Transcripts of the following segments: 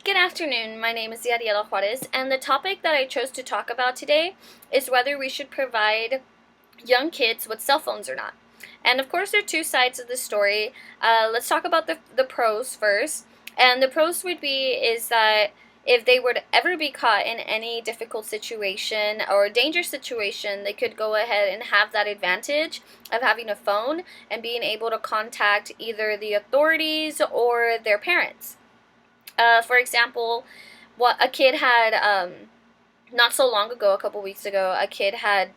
Good afternoon. My name is Yadiela Juarez, and the topic that I chose to talk about today is whether we should provide young kids with cell phones or not. And of course, there are two sides of the story. Let's talk about the pros first. And the pros would be is that if they were to ever be caught in any difficult situation or dangerous situation, they could go ahead and have that advantage of having a phone and being able to contact either the authorities or their parents. For example, what a kid had not so long ago, a couple weeks ago, a kid had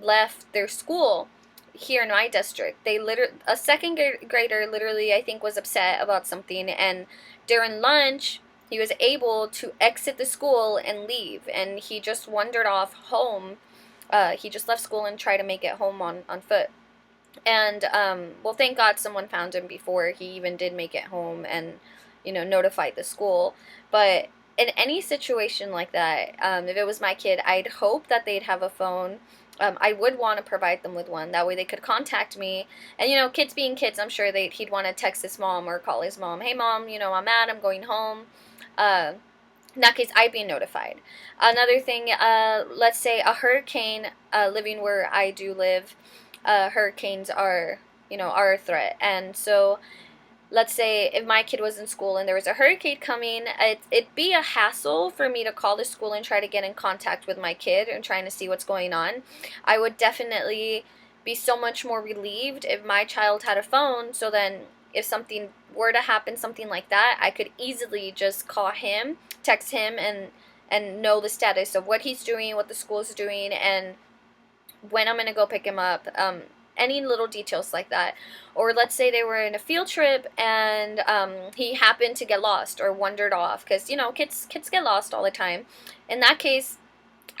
left their school here in my district. A second grader literally, I think, was upset about something, and during lunch, he was able to exit the school and leave, and he just wandered off home. He just left school and tried to make it home on foot. And well, thank God someone found him before he even did make it home and notified the school. But in any situation like that, if it was my kid, I'd hope that they'd have a phone. I would want to provide them with one. That way they could contact me. And kids being kids, I'm sure he'd want to text his mom or call his mom. Hey mom, I'm going home. In that case, I'd be notified. Another thing, let's say a hurricane, living where I do live, hurricanes are a threat. And so let's say if my kid was in school and there was a hurricane coming, it'd be a hassle for me to call the school and try to get in contact with my kid and trying to see what's going on. I would definitely be so much more relieved if my child had a phone, so then if something were to happen, something like that, I could easily just call him, text him, and know the status of what he's doing, what the school is doing, and when I'm going to go pick him up, any little details like that. Or let's say they were in a field trip and he happened to get lost or wandered off, because kids get lost all the time. In that case,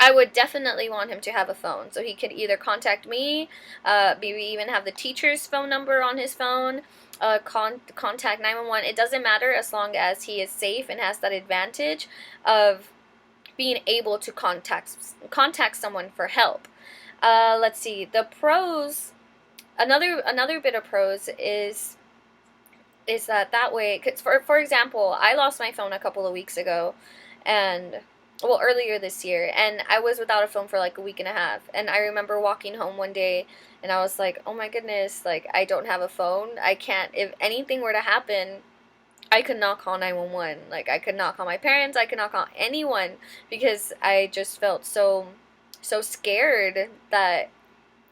I would definitely want him to have a phone, so he could either contact me, maybe even have the teacher's phone number on his phone, contact 911. It doesn't matter as long as he is safe and has that advantage of being able to contact someone for help. Let's see, the pros. Another bit of pros is that way. Cause for example, I lost my phone a couple of weeks ago, and well, earlier this year, and I was without a phone for like a week and a half. And I remember walking home one day, and I was like, oh my goodness, like I don't have a phone. I can't. If anything were to happen, I could not call 911. Like I could not call my parents. I could not call anyone because I just felt so scared that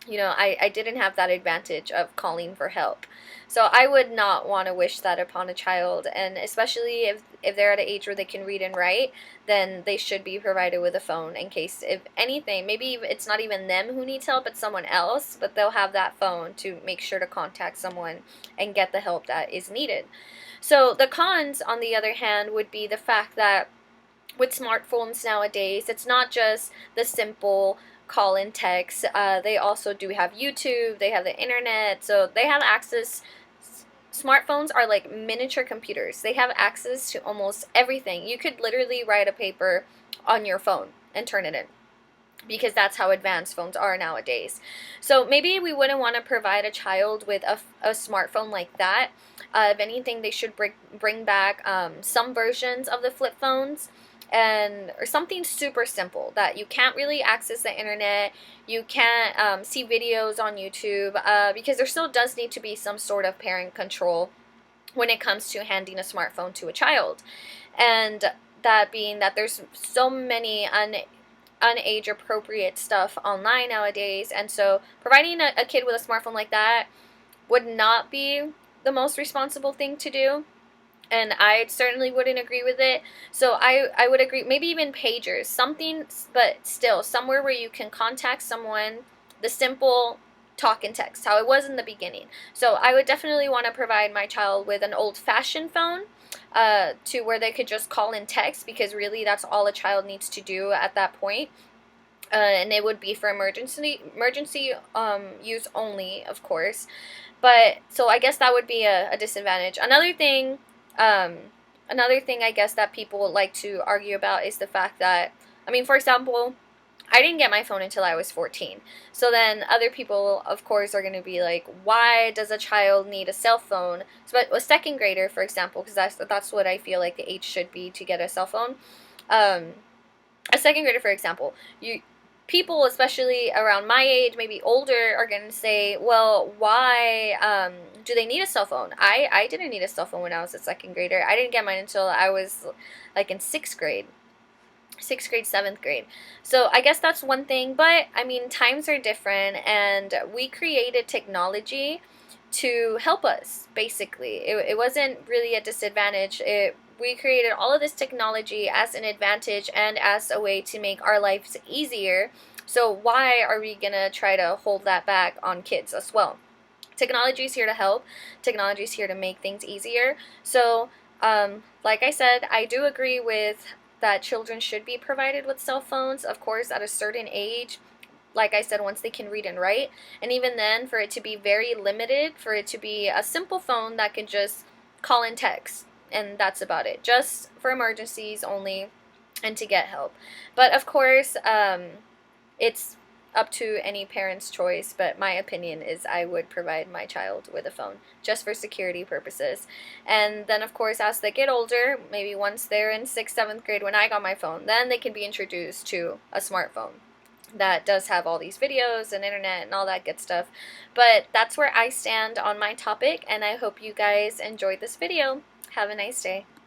I didn't have that advantage of calling for help. So I would not want to wish that upon a child, and especially if they're at an age where they can read and write, then they should be provided with a phone in case, if anything, maybe it's not even them who needs help, it's someone else, but they'll have that phone to make sure to contact someone and get the help that is needed. So the cons, on the other hand, would be the fact that with smartphones nowadays, it's not just the simple call and text. They also do have YouTube, they have the internet, so they have access. Smartphones are like miniature computers. They have access to almost everything. You could literally write a paper on your phone and turn it in, because that's how advanced phones are nowadays. So maybe we wouldn't want to provide a child with a smartphone like that. If anything, they should bring back some versions of the flip phones, or something super simple that you can't really access the internet, you can't see videos on YouTube, because there still does need to be some sort of parent control when it comes to handing a smartphone to a child. And that being that there's so many unage appropriate stuff online nowadays, and so providing a kid with a smartphone like that would not be the most responsible thing to do, and I certainly wouldn't agree with it. So I would agree, maybe even pagers, something, but still somewhere where you can contact someone, the simple talk and text, how it was in the beginning. So I would definitely want to provide my child with an old-fashioned phone, to where they could just call and text, because really that's all a child needs to do at that point. And it would be for emergency use only, of course. But so I guess that would be a disadvantage. Another thing I guess that people like to argue about is the fact that, I mean, for example, I didn't get my phone until I was 14. So then other people, of course, are going to be like, why does a child need a cell phone? So, but a second grader, for example, because that's what I feel like the age should be to get a cell phone. A second grader, for example, people, especially around my age, maybe older, are going to say, well, why do they need a cell phone? I didn't need a cell phone when I was a second grader. I didn't get mine until I was like in 6th grade, 7th grade. So I guess that's one thing, but I mean, times are different, and we created technology to help us, basically. It wasn't really a disadvantage. We created all of this technology as an advantage and as a way to make our lives easier. So why are we gonna try to hold that back on kids as well? Technology is here to help. Technology is here to make things easier. So, like I said, I do agree with that children should be provided with cell phones, of course, at a certain age. Like I said, once they can read and write. And even then, for it to be very limited, for it to be a simple phone that can just call and text. And that's about it. Just for emergencies only and to get help. But of course, it's up to any parent's choice, but my opinion is I would provide my child with a phone just for security purposes. And then, of course, as they get older, maybe once they're in 6th, 7th grade when I got my phone, then they can be introduced to a smartphone that does have all these videos and internet and all that good stuff. But that's where I stand on my topic, and I hope you guys enjoyed this video. Have a nice day.